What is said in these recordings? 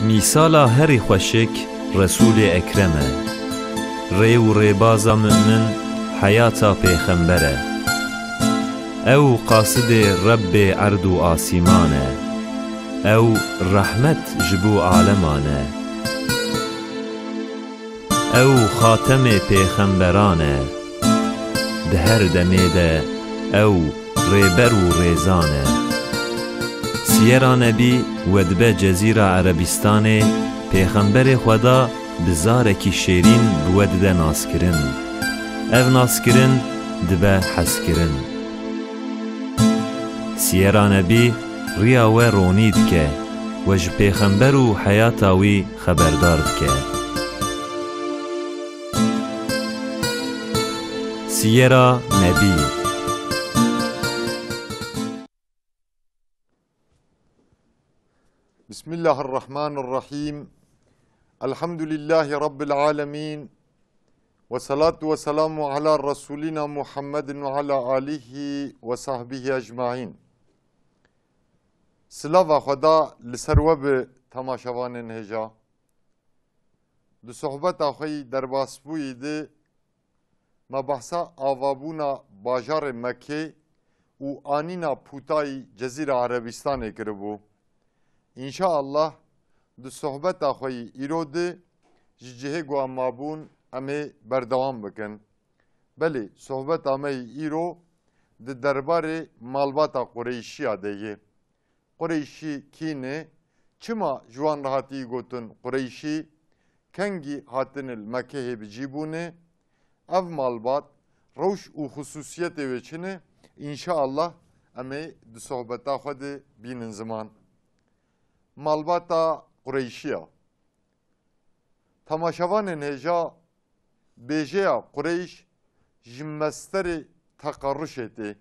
میسالا هری خوشک رسول اکرمه ری و ریبازا مؤمن حیاتا پیغمبره او قاصد رب عرض و آسیمانه او رحمت جبو عالمانه او خاتم پیغمبرانه ده هر دمیده او ریبر و ریزانه سیرا نبی ودبه جزیره عربستان پیغمبر خدا بزارکی شیرین بودده ناسکرین او ناسکرین دبه حسکرین سیرا نبی ریا و رونید که وج پیغمبر و حیاتاوی خبردار که سیرا نبی بسم الله الرحمن الرحيم الحمد لله رب العالمين والصلاة والسلام على رسولنا محمد وعلى آله وصحبه أجمعين سلاف خدا لسروب تماشاوان هجا دو صحبت آخوی در باسبوی ده مبحثا آوابونا باجار مکه و آنینا پوتای جزیره عربستان کربو İnşallah du sohbet axoyî îrodê ji cihê ku em mabûn em ê berdewam bikin. Belê sohbeta me îro di derbarê malbata Qureyşiya de ye. Qureyşî kîne çima ji wan rahatî gotin Qureyşî kengî hatinil Mekehê bicîbûne ev malbat rewş û xusûsiyetê wê çi ne înşallah em ê di sohbeta xwe de bînin ziman. Malbata Qureyşiya Tamaşavanên hêja bêjeya Qureyş ji mesterê teqarruşê tê.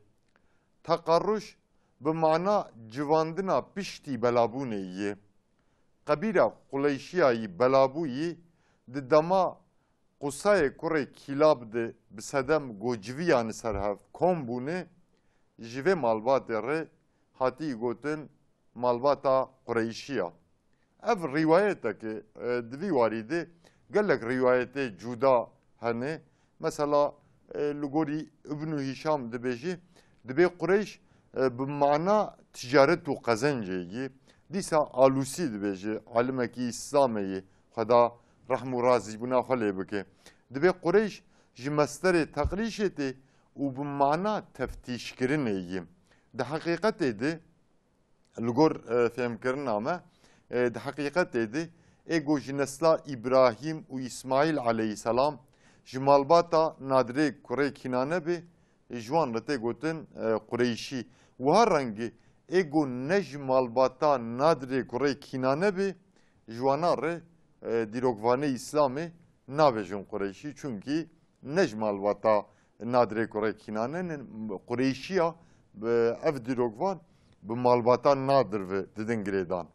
Teqarruş bi mana civandina piştî belabûnê ye. Qebîla Qureyşiyayî belabûyî di dema qusayê kurê kîlab de bi sedem gociviyan serhev kom bûne ji vê malbatê re hatî gotin malbata Qureyşiya. Ev rivayeteki divî warî de gelek rivayetê cuda hene. Mesela li gorî İbn Hişam dibêjî dibe Qureyş bi mana ticaret û qezencê yê. Dîsa Alusî dibêje alimekî İslamê yê xweda rehm û razîbûna xwe lê bike. Dibe Qureyş ji mesterê teqlîşê tê û bi mana teftîşkirinê yê. Di heqîqetê de Lugor fehmkirina me di heqîqetê de ego ji nesla İbrahîm û İsmaîl aleyhisselam ji malbata Nadirê kurê Kînane be ji wan re tê gotin Qureyşî. Wiha rengê ego ne ji malbata Nadirê kurê Kînane be ji wana re dîrokvanê İslamê nabêjin Qureyşî çünkü ne ji malbata Nadirê kurê Kînane Qureyşiya ev dîrokvan bi malbata nadir ve didin girêdan.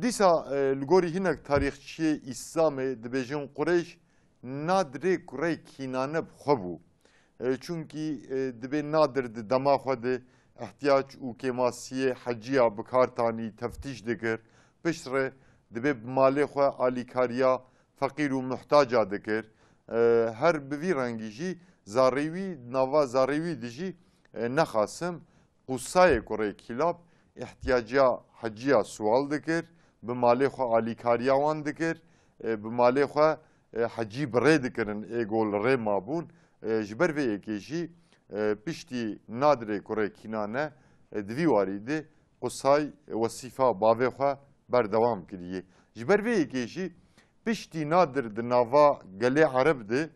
Dîsa li gorî hinek tarîxçiyê İslamê dibêjin Qureyş Nadirê kurê Kînane xwe bû. Çünkü dibe nadir di dema xwe de ihtiyac û kêmasiyê heciya bikartanî teftîş dikir. Pişt re dibe bi malê xwe alîkariya feqîr û muhtaca dikir. Her bi vî rengî jî zarîwî nava zarîwî de jî nexasim qusayê kurê kîlab ihtiyaca heciya sual dikir, bi malê xwe alîkariya wan dikir, bi malê xwe hecî bi rê dikirin êgo li rê mabûn ji ber vê yekê jî piştî Nadirê kurê Kînane di vî warî de qusay wesîfa bavê xwe berdewam kiriye. Ji ber vê yekê jî piştî Nadir di nava gelê Ereb de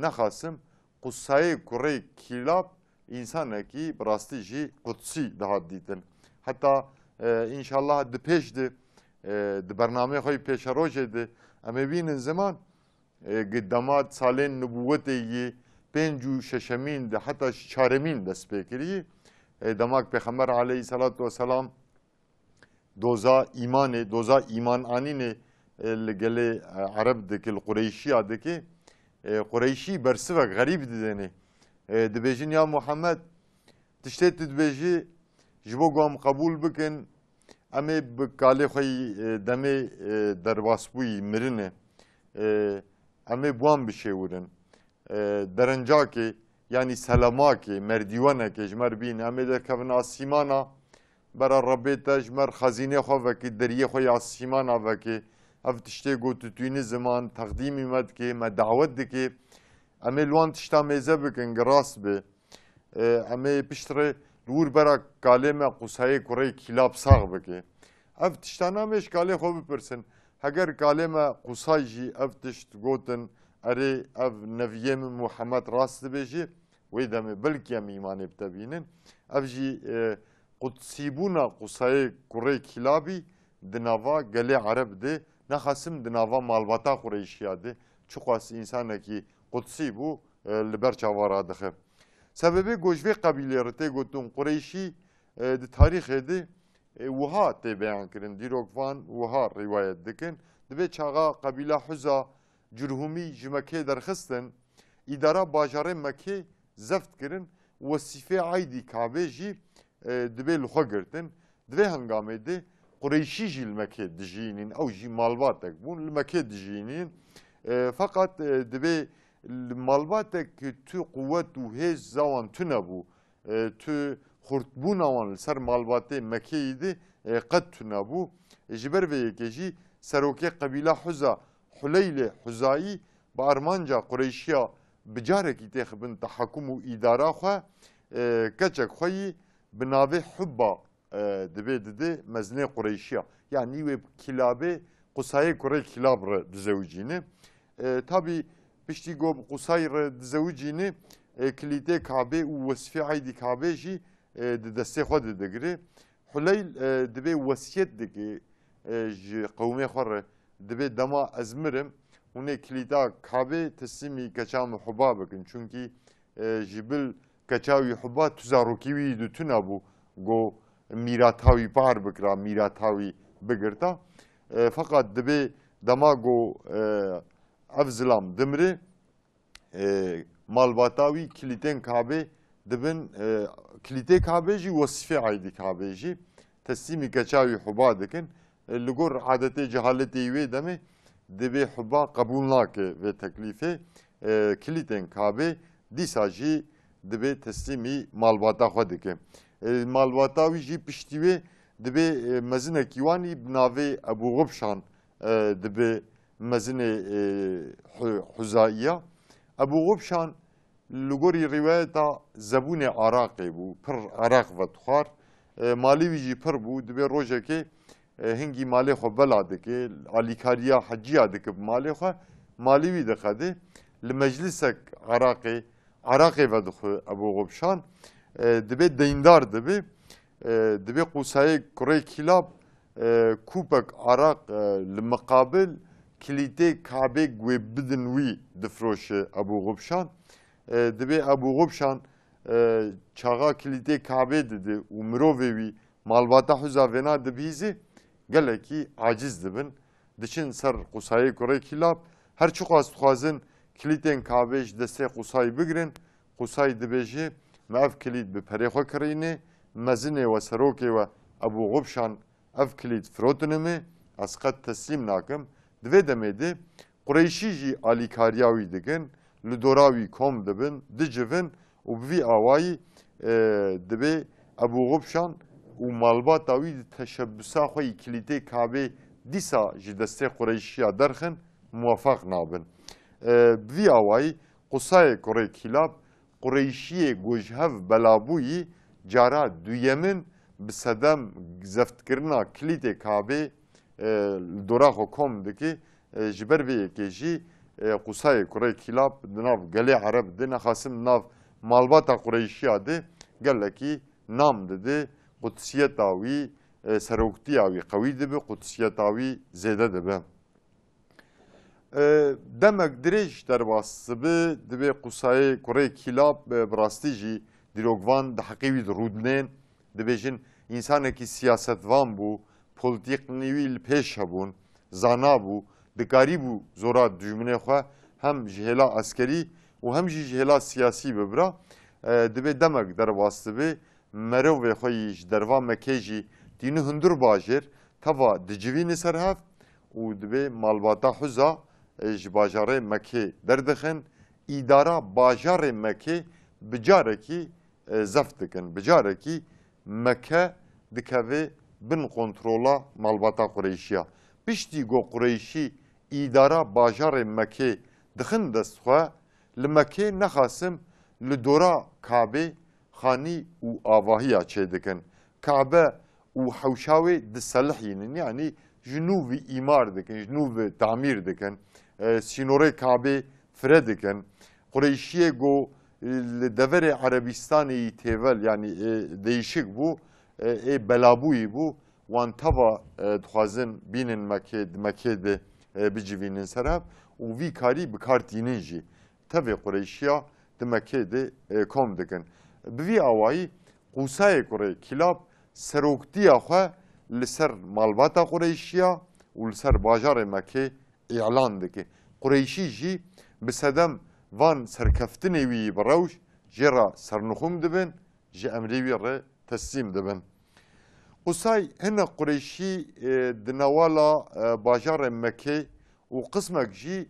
nexasim qusayê kurê kîlab insanekî bi rastî jî qudsî dihat dîtin. Heta înşallah di pêş de di bernameyê xwe pêşerojê de em ê bînin ziman dema salên nubûwetê yê pênc û şeşemîn de heta çaremîn dest pê kirî. Demak Pêxember aleyhissalatu vesselam doza îmanê, doza îman anînê li gelê Ereb dike, li Qureyşiya dike. Qureyşî bersivek xerîb didêne. Dibêjin ya Muhammed tiştê tu dibêjî ji bo ku em qebûl bikin ئەمێ بکالێ خۆی دەمێ دەرباسبووی مرنێ ئەمێ بوان بشێورن دەرەنجاکێ ینی سەلەماکێ مەردیوانەکێ ژمەر بین ئەمێ دەکەون ئاسیمانە بەرە ڕەبێتە ژمەر خەزینێ خۆ vekê deriyê xwe ya sîmana vekê ev tiştê got tutûnî ziman teqdîmî me dike me dawet dike em ê li wan tişta mêze bikin girast bê em ê piştre li wir bera kalê me qusayê kurê kîlab sax bike ev tişta namêj kalê xwe bipirsin heger kalê me qusay jî ev tişt gotin erê ev neviyê min Muhemed rast dibêjî wê demê bilkî em îmanê bitebînin ev jî قدسیبونا قصای کوره کلابی دنوا گله عرب ده نخاسم دنوا مالباتا قریشیا ده چقاس انسان کی قدسی بو لبر چوارا دخه سببی گوجوی قبیله رته گوتون قریشی ده تاریخ ده وها ته بیان کرن دیروگوان وها روایت دکن دبی چاغا قبیله حزا جرهومی جمکه درخستن اداره باجاره مکه زفت کرن وصفه عیدی کعبه جی دبی لخوا گرتن دوی هنگامه ده قریشی جی المکه دجینین او جی مالباتک بون المکه دجینین فقط دبی مالباتک تو قوت و هیز زوان تو نبو تو خورتبون آوان سر مالباته مکه ده قد تو نبو جبر و یکیجی سروکه قبیله حزا حلیل حزایی با ارمانجا قریشیا بجارکی تخبن تحکم و اداره خواه کچک خویی بناوی حبا دبی دده مزنه قریشیا yani ve kilabe Kusay Kore kilab dizevcini tabi pişti go Kusay dizevcini kilite Kabe u vasfi aydi Kabe ji deste xod degri Huleyl debe vasiyet deki kavme xor debe dama azmirim une kilita Kabe teslimi kaçam huba bakın çünkü jibil kaçavi huba tuzarukivi dütüna bu go miratavi par bikra miratavi bigirta fakat dibe dama go avzlam dimri malbatavi kiliten Kabe dibin kilite Kabe ji vasfe aydi Kabe ji teslimi kaçavi huba dikin ligor adete cehaleti ve deme dibe huba kabul nake ve teklife kiliten Kabe disaji dibe teslimi malbata xwe dike malbata wî jî piştî wê dibe mezinekî wanî bi navê Ebu Gubşan dibe mezinê Huzaiya Ebu Gubşan li gorî rîwayeta zebûnê Iraqê bû pir Iraq vedixwar malê wî jî pir bû dibe rojekê hingî malê xwe bela dike alîkariya heciya dike bi malê xwe malê wî dixede li meclisek Iraqê Iraqê vedixwe Ebu Gubşan dibe deyndar dibe dibe qusayê kurê kilab kupek Iraq li muqabil kilîtê Kabe wê bidin wî difroşe Ebu Gubşan dibe Ebu Gubşan çaxa kilîtê Kabe didi û mirovê wî malbata huza vena dibîzî gelekî aciz dibin diçin ser qusayê kurê kilab her çi qas dixwazin kilîtên Kabe ji destê qusayê bigirin qusay dibêje me ev kilît bi perê xwe kirîne mezinê we serokê we Ebu Gubşan ev kilît firotine me ez qet teslîm nakim divê demê de Qureyşî jî alîkariya wî dikin li dora wî kom dibin dicivin û bi vî awayî dibe Ebu Gubşan û malbata wî di teşebbüsa xwe yî kilîtê Kabe dîsa ji destê Qureyşiya derxin muwefaq nabin bi vî awayî qusayê kurê kilab Qureyşiyê gojhev belabûyî cara duyemin bi sedem zeftkirina kilîtê Kabe li dora xwe kom dike ji ber vê yekê jî qusayê kurê kilab di nav gelê Ereb de nexasim nav malbata Qureyşiya de gelekî nam dide qudsiyeta wî seroktiya wî qewî dibe qudsiyeta wî zêde dibe demek dirêj derbas bi dibe qusayê kurê kilab bi rastî jî dîrokvan di heqê wî rûdinên dibêjin însanekî siyasetvan bû polîtîknî wî li pêş hebûn zana bû dikarî bû zora dijminê xwe hem ji hêla askerî û hem jî ji hêla siyasî bibira dibe demek derbas dibe merovê xwe yî ji derva Mekê jî dînî hundur bajêr teva dicivînê ser hev û divê malbata Huza ji bajarê Mekê derdixin îdara bajarê Mekê bi carekî zef dikin. Bi carekî Meke dikeve bin kontrola malbata Qureyşiya. Piştî got Qureyşî îdara bajarê Mekê dixin dest xwe li Mekê nexasim li dora Kabê xanî û avahiya çê dikin. Kabe û hewşa wê diselihînin yani ji nû vî îmar dikin, ji nû vî tamîr dikin. Sînorê Kabê fire dikin. Qureyşiyê got li deverê Erebistanê têvel yani değişik bû, belabûyî bû wan teva dixwazin bînin Mekê de bicivînin ser hev û vî karî bi kar tînin jî. Tevê Qureyşiya di Mekê de kom dikin. Bi vî awayî Qusayê Kurê Kilab seroktiya xwe li ser malbata Qureyşiya û li ser bajarê Mekê îlan dike. Qureyşî jî bi sedem van serkeftinê wî bi rewş jê re sernixûm dibin, ji emrê wî re teslîm dibin. Qusay hinek Qureyşî di newala bajarê Mekê û qismek jî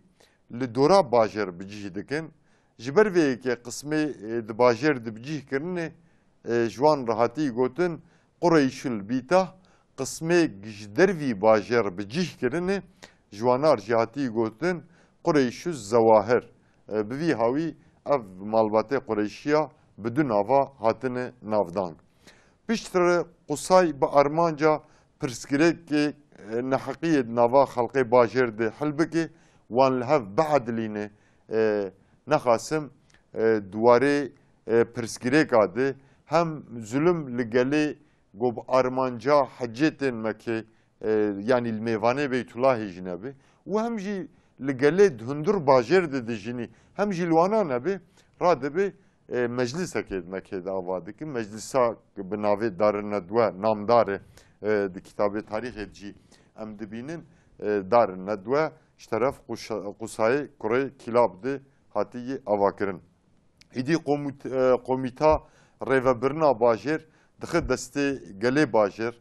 li dora bajar bicih dikin. Ji ber vê yekê qismê di bajar di bicihkirinê ji wan rehatî gotin Qureyşül bîtah qismê ji dervî bajar bicihkirinê ji wanar jî hatî gotin Qureyşü zewahir. Bi vî hawî ev malbatê Qureyşiya bi du nava hatine navdang. Piştre Qusay bi armanca pirsgirêkê neheqiyê nava xelkê bajar de hil bike wan li hev biedilîne nexasim duwarê pirsgirêka de hem zulüm li gelê got bi armanca hecêtên Mekê yani li mêvanê Beytullahê jî nebe û hem jî li gelê hundur bajar de dijînî hem jî li wanan nebe radibe meclisekê Mekê de ava dikin. Meclisa bi navê Darın Nedwe namdar di kitabê tarîxê jî em dibînin Darın Nedwe ji teref Qusayê Kurê Kilab de hatiye avakirin. Hêdî komîta rêvebirina bajar dixe destê gelê bajar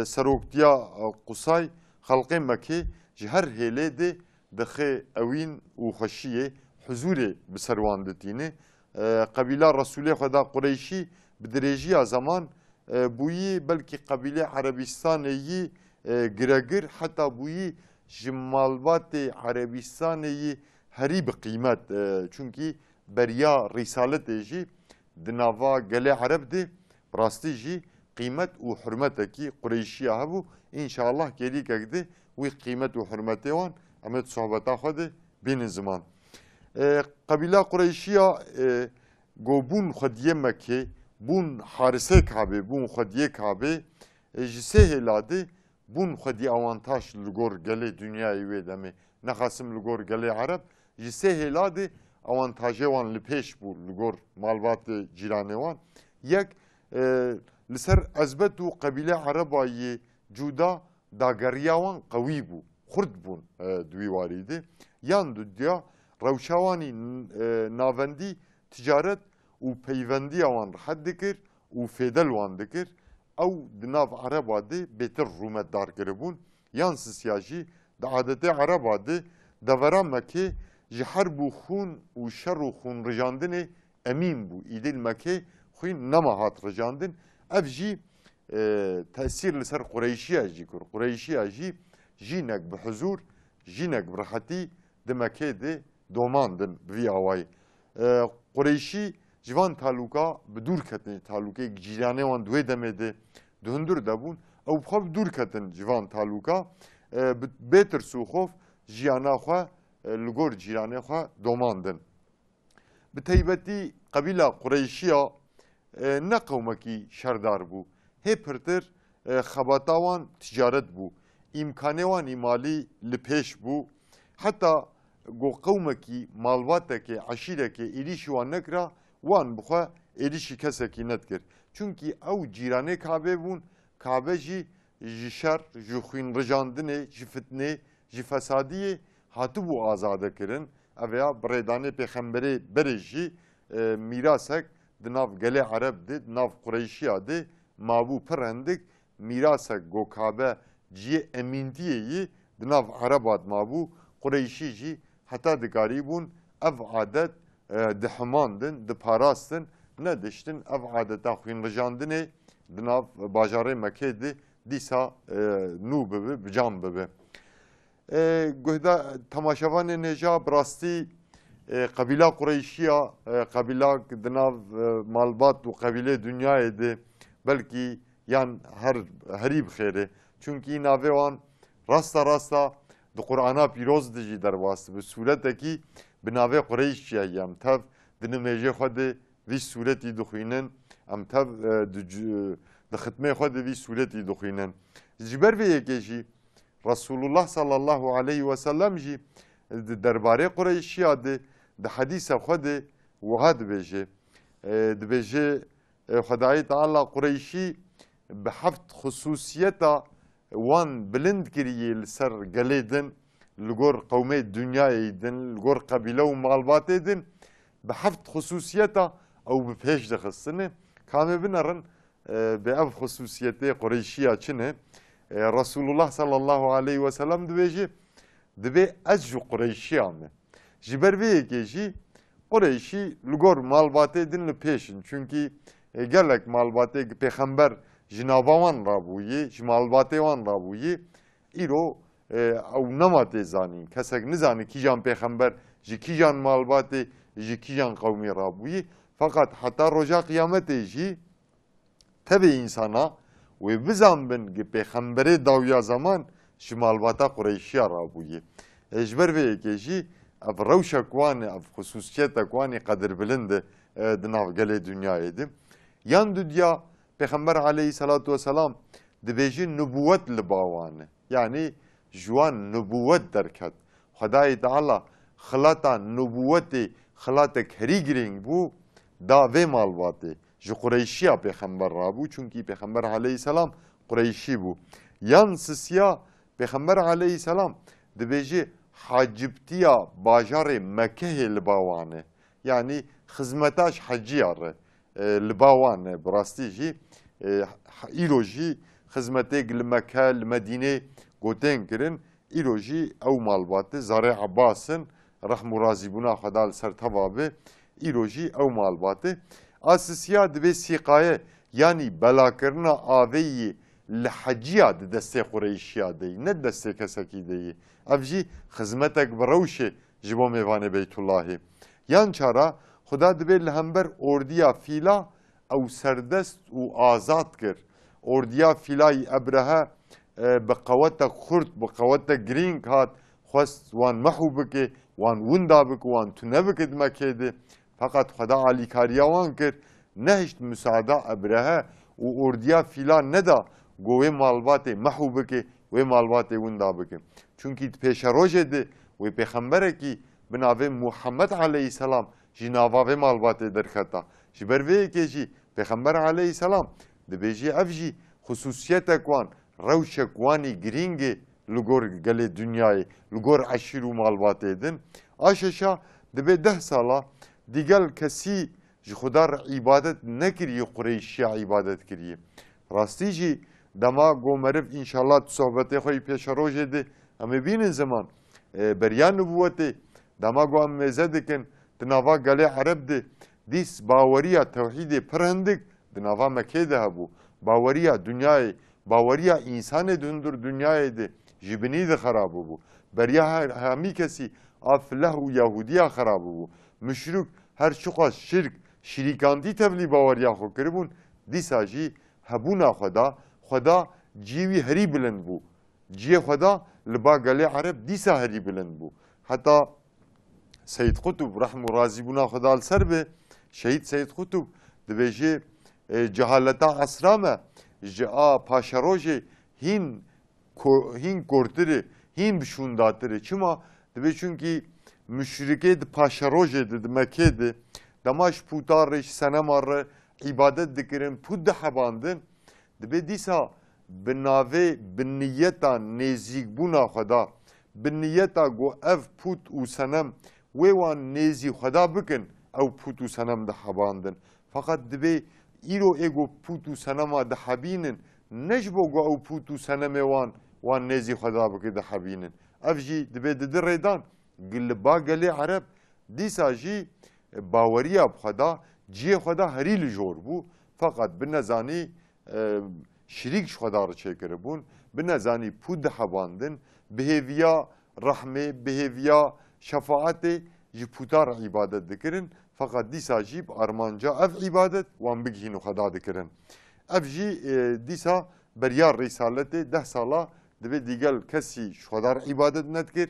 seroktiya Qusay xelkê Mekê ji her hêlê de dixe ewîn û xweşiyê huzurê bi ser wan ditîne. Qebîla Resulê Xweda Qureyşî bi dirêjiya zaman bûyî belkî qebîlê Erebistanê yî giregir heta bûyî ji malbatê Erebistanê yî herî bi qîmet çünkü beriya Rîsaletê jî di nava gelê Ereb de rastî jî qîmet û hurmetekî Qureyşiya hebû. İnşallah gelîkek de wî qîmet û hurmetê wan em ê sohbeta xwe de bînin ziman. Qebîla Qureyşiya gobûn xwediyê Mekê bûn harisê Kabê bûn xwediyê Kabê ji sê hêla de bûn xwedî avantaj li gor gelê dünyayê wê demê nexasim li gor gelê Ereb ji sê hêla de avantajê wan li pêş bû li gor malbatê cîranê wan. Yek li ser ezbet û qebîlê Erebayê cuda dageriya wan qewî bû xurt bûn di wî warî de yan dudiya rewşa wanî navendî ticaret û peyvendiya wan rihet dikir û fêdel wan dikir ew di nav Ereba de bêtir rûmetdar kiribûn yan sisiya jî di adetê Ereba de devera Mekê ji her bû xûn û şer û xûnrijandinê emîn bû îdil Mekê xwîn nema hat rijandin ev jî tesîr li ser Qureyşiya jî kir Qureyşiya jî jînek bi huzur jînek bi rihetî di Mekê de domandin bi vî awayî. Qureyşî ji van talûka bi dûr ketin talûkê cîranê wan di wê demê de di hundir debûn ew xwe bi dûr ketin ji van talûka bê tirs û xof jiyana xwe li gor cîranê xwe domandin. Bi taybetî qebîla Qureyşiya ne qewmekî şerdar bû hê pirtir xebata wan ticaret bû îmkanê wan îmalî li pêş bû heta got qewmekî malbatekê eşîrekê êrişî wan nekira wan bi xwe êrişî kesekî nedikir. Çünkü ew cîranê Kabê bûn Kabe jî ji şer ji xwînrijandinê ji fitnê ji fesadiyê hatibû azadekirin ev ya birêdanê pêxemberê berê jî mîrasek di nav gelê Ereb de di nav Qureyşiya de mabû pir hindik mirasa gokabe ciye emintiyeyi dinav Arabat mabû Qureyşî jî heta dikarîbûn ev adet dihimandin, diparastin, ne diştin ev adeta xwînrijandinê dinav bajarê Mekê de dîsa nû bibe, bicam bibe. Guhda temaşevanên hêja bi rastî qebîla Qureyşiya, qebîla dinav malbat û qebîlê dunyayê de belkî yan herî bi xêrê. Çünkü navê wan rasta di Qur'ana pîroz de jî derbas bi sûretekî bi navê Qureyşiya em tev di nimêjê xwe de vî sûretî dixwînin, em tev di xitmê xwe de vî sûretî dixwînin. Ji ber vê yekê jî Resulullah sallallahu aleyhi ve sellem jî di derbarê Qureyşiya de di hedîsa xwe de wiha dibêje. Dibêje Xwedayê Teala Qureyşî bi heft xusûsiyeta wan bilind kiriye li ser gelê din, li gor qewmê dunyayê din, li gor qebîle û malbatê din, bi heft xusûsiyeta ew bi pêş dixistine. Kamê binerin bi ev xusûsiyetê Qureyşiya çi ne? Resulullah sallallahu aleyhi ve sellem dibêje dibe ez ji Qureyşiya me. Ji ber vê yekê jî Qureyşî li gor malbatê din li pêşin. Çünkü gelek malbatê pêxember ji nava wan rabûyê, ji malbatê wan rabûyê, îro ew nema tê zanîn. Kesek nizane kîjan pêxember ji kîjan malbatê, ji kîjan qewmê rabûyê. Fakat heta roja qîyametê jî tevê insana wê bizanbin ki pêxemberê dawiya zaman ji malbata Qureyşiya rabûyê. Ji ber vê yekê jî ev rewşek wan ev xusûsiyetek wanê qedir bilind e di nav gelê dunyayê de. Yan dunya Peygamber aleyhissalatu vesselam dibêje nubûwet li bawan e. Yani ji wan nubûwet derket. Xwedayê Teala xilata nubûwetê xilatek herî girîng bû da vê malbatê ji Qureyşiya pêxember rabû. Çünkü Peygamber aleyhisselam Qureyşî bû. Yan sisiya Peygamber aleyhisselam dibêje hacibtiya bajarê Mekehê li bawan e. Yani xizmetaş heciya re li bawan e. Bi rastî jî îro jî xizmetê li Meke, li Medînê gotên kirin. îro jî ew malbatê Zarê Abbasın rehm û razîbûna Xweda li ser teva be. îro jî ew malbatê. Asisiya divê sîqaye yani belakirina aveyî li heciya di destê Qureyşiya deyî, ne destê kesekî deyî. Ev jî xizmetek bi rewşê ji bo mêvanê Beytullahê. Yan çara Xuda dibe li hember ordiya fîla ew serdest û azad kir. Ordiya fîlayî Ebrehe bi qewetek xurt, bi qewetek girîng hat, xwest wan mehû bike, wan winda bike, wan tune bike di Mekê de. Fakat Xuda alîkariya wan kir, nehişt müsaada Ebrehe û ordiya fîla neda go wê malbatê mehû bike, wê malbatê winda bike. Çünkü pêşa rojê de wê pêxemberekî bi navê Muhammed aleyhisselam ji nava vê malbatê derketa. Ji ber vê yekê jî Pêxember aleyhisselam dibêje ev jî xusûsiyetek wan, rewşek wanî girîngê li gor gelê dunyayê, li gor eşîr û malbatê din. Aşeşa dibe 10 sala digel kesî ji Xuda re îbadet nekiriye, Qureyşiya îbadet kiriye. Rastî jî dema got meriv înşallah tu sohbetê xwe pêşa rojê de em ê bînin ziman beriya nubûwetê dema got em mêze dikin di nava gelê Ereb de dîs baweriya tewhîdê pir hindik di nava Mekê de hebû. Baweriya dunyayê, baweriya însanê di hundir dunyayê de ji binî de xerab bû. Beriya hemî kesî a fileh û Yahudiya xerab bû. Müşrik her çiqas şirk, şîrîkandî tevlî baweriya xwe kiribûn, dîsa jî hebûna Xweda cîwî herî bilind bû. Ciyê Xweda li ba gelê Ereb dîsa herî bilind bû. Heta Seyyid Qutb rehm û razîbûna Xweda li ser be, şehîd Seyyid Qutb dibêje cehaleta esra me ji a paşerojê hîn kortirê, hîn bişûndatirê. Çima? Dibe çünkü müşrikê di paşerojê de di Mekê de dema ji putarê, ji senema re îbadet dikirin, put dihebandin. Dibe dîsa bi navê bi niyeta nêzîkbûna Xweda, bi niyeta got ev put û senem wê wan nêzî Xweda bikin, ew put û senem dihebandin. Fakat dibe îro ê got put û senema dihebînin, نجبو گو او پوت و سنم وان نزی خدا بکده حبینن اف جی دبی ددر ریدان گلبا گلی عرب دیسا جی باوریا بخدا جی خدا هریل جور بو فقط بنزانی شریک خدا رو چه کربون بنزانی پود حباندن بهویا رحمه بهویا شفاعت جی پوتار عبادت دکرن فقط دیسا جی ارمانجا اف عبادت وان بگهینو خدا دکرن اف جی دیسا بریار رسالته 10 سالا دبی دیگل کسی خدا رو عبادت ندکر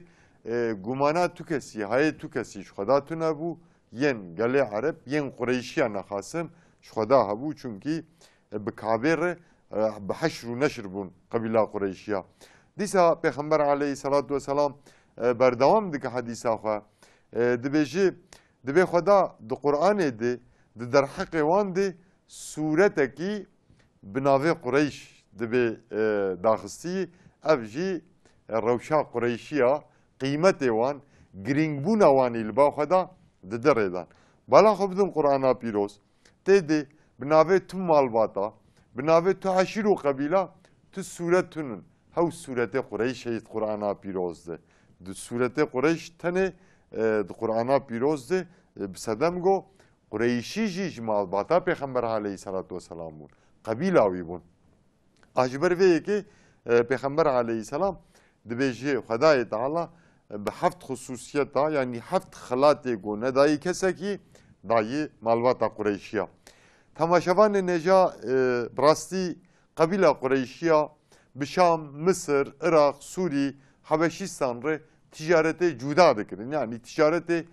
گمانا تو کسی های تو کسی خدا تو نبو ین گله عرب ین قریشیا نخاسم خدا هبو چونکی به کابر به حشر و نشر بون قبیله قریشیا دیسا پیغمبر علیه الصلاة والسلام بردوام دکه حدیثا خو دبی خدا د قرآن ده در حق وان ده صورت کی بناوه قریش دبی داخستی اف جی روشا قریشیا قیمت وان گرینگ بون وانی لبا خدا ددردان بالا خبدم قرآن پیروز تیدی بناوه تو مالباتا بناوه تو عشیر و قبیله تو صورت تونن هاو صورت قریش هیت قرآن پیروز ده دو صورت قریش تنه د قرآن پیروز ده بسدم گو قریشی جی مالباتا پیغمبر علیه الصلاة والسلام بون قبیله وی بون اجبر وی که پیغمبر علیه السلام دبیجی خدای تعالی به 7 خصوصیت یعنی 7 خلات گو ندایی کسی که دایی مالباتا قریشیا تماشاوان نجا براستی قبیله قریشیا بشام مصر عراق سوری حبشیستان ره ticareti cüda dikirin yani ticareti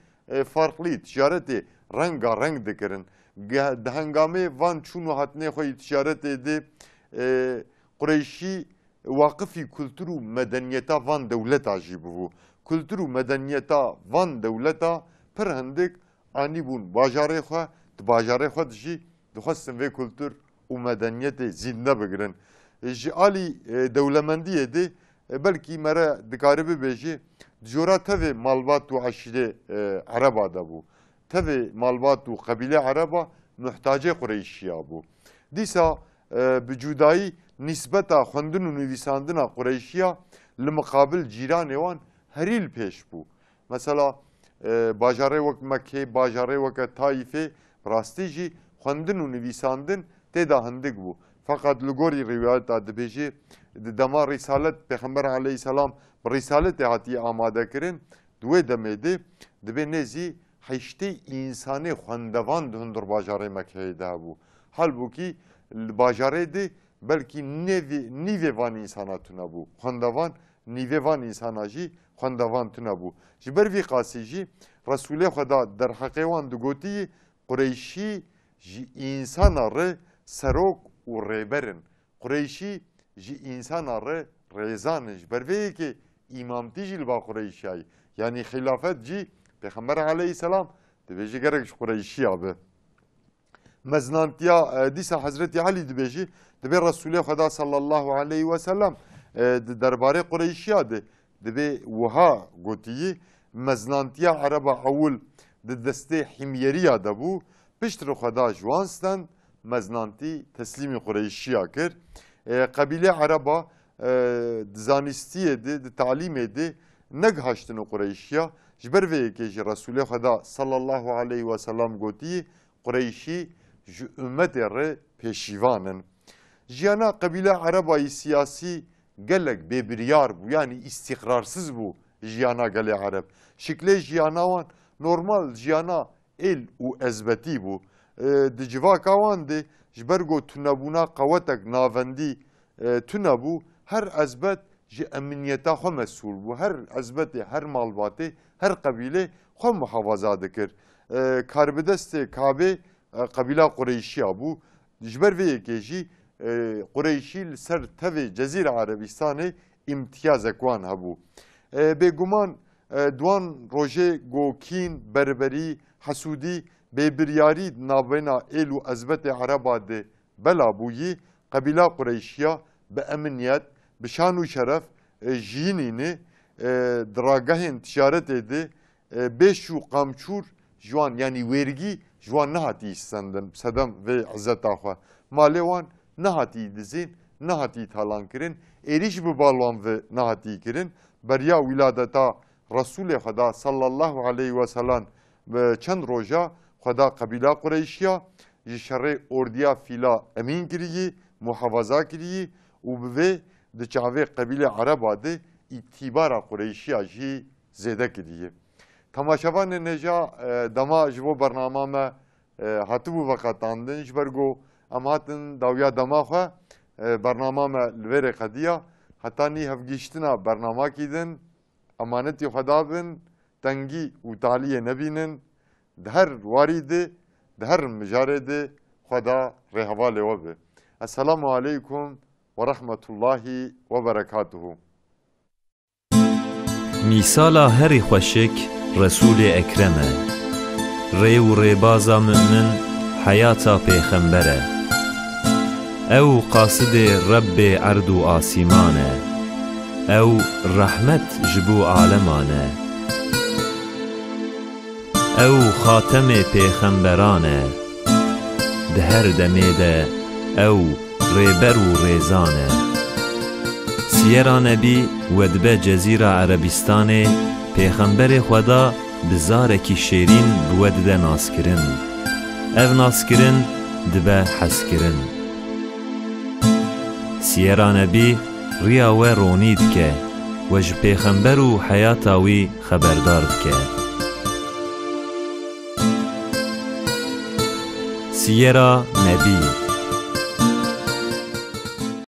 farklı ticareti rengarenk dikirin hengame van çunu hatne xoy ticaret edi Kureyşi vakıfi kültürü medeniyeta van devlet ajibu bu kültürü medeniyeta van devleta per hendik ani bun bajare xo bajare xo dji dixwastin ve kültür u medeniyeti zinde bigirin ji ali devlemendiye de belki mere dikaribi beji Jora tabi malbat و عشیره عربا دا بو tabi malbat و قبیله عربا محتاج قریشیا بو دیسا بجودایی نسبتا خوندن و نویساندن قریشیا لمقابل جیران وان هریل پیش بو مثلا باجاره وک مکه باجاره وک طایفه راستی جی خوندن و نویساندن تدا هندگ بو فقط لگوری روایت دبیجی دما رسالت پیغمبر علیه السلام رسالت هاتی آماده کرن دوی دمیده دبی نزی هشته انسانی خواندوان دهندر باجاره مکه ده بو حال بو کی باجاره ده بلکی نیوی وان انساناتونه بو خواندوان نیوی وان انسانا جی خواندوان تونه بو جبر وی قاسی جی رسول خدا در حقیقان دگوتی قریشی جی انسانا ره سروک و ریبرن قریشی جی انسانا ره ریزانش بروی که امامتی جی لبا قریشی یعنی خلافت جی پیغمبر علیه السلام دبیجی گرگش قریشی آبه مزنانتیا دیسا حضرت علی دبیجی دبی رسول خدا صلی الله علیه و سلم درباره قریشی آده دبی وها گوتیی مزنانتیا عرب اول دسته حمیری آده بو پشتر خدا جوانستن مزنانتی تسلیم قریشی آکر قبیله عربا زانستیه ده تعلیمه ده نگهاشتن قریشیا جبر وی که رسول خدا صلی الله علیه و سلم گوتی قریشی ümmet ره پیشیوانن جیانا قبیله عربای سیاسی گلک ببریار بو yani istikrarsız bu jiyana gele Arab şekle jiyana wan normal jiyana el u ezbeti bu dicva kawan de jbergo tunabuna qawatak navendi tunabu her ezbet ji emniyeta xwe mesul bu her ezbeti her malbatê her qebîle xwe muhafaza dikir karbidestê Kabe قبیله قریشیا بو جبر وی که جی قریشی سر تवी جزیره عربستان امتیاز کوان هبو به گمان دوان روژه گوکین بربری حسودی به بریاری نابینا ایلو ازبت عربا ده بلا بویی قبیله قریشیا به امنیت به شان و شرف جینینی دراگهین تجارت ده beşu qamçur جوان yani vergi جوان نهاتی استندن صدم و عزت آخوا مالی وان نهاتی دزین nehati talan kirin, êrî bi balwan ve nehati kirin, beriya wîladeta Resulê Xweda sallallahu aleyhi ve sellem ve çend roja Xweda qebîla Qureyşiya ji şerê ordiya fîla emîn kiriyî, muhefaza kiriyî û bi vê di çavê qebîlê Ereba de îtîbara Qureyşiya jî zêde kiriye. Temaşevanê neja dema ji bo bernama me hatibû veqetandin ji ber got em hatin dawiya dema xwe bernama me li vêrê xediya heta nî hevgîştina bernamakî din emanetî Xweda bin tengî û taliyê nebînin di her warî de di her mijarê de Xweda rêhevalê we be. Esselamu aleykum ve rahmetullahi ve berekatuhu. Mîsala herî xweşik Resûlê Ekrem e. Rê û rêbaza mümin heyata pêxember e. Ew qasidê Rebbê erd û asîman e. Ew rehmet ji bo aleman e. Ew xatemê pêxemberan e. Di her demê de ew rêber û rêzan e. Siyera Nebî wedbe Cezîra Erebîstanê pêxemberê Xweda bi zarekî şêrîn bi we dide naskirin. Ev naskirin dibe heskirin. Siyera Nebî riya we ronî dike we ji pêxember û heyata wî xeberdar dike. Siyera Nebî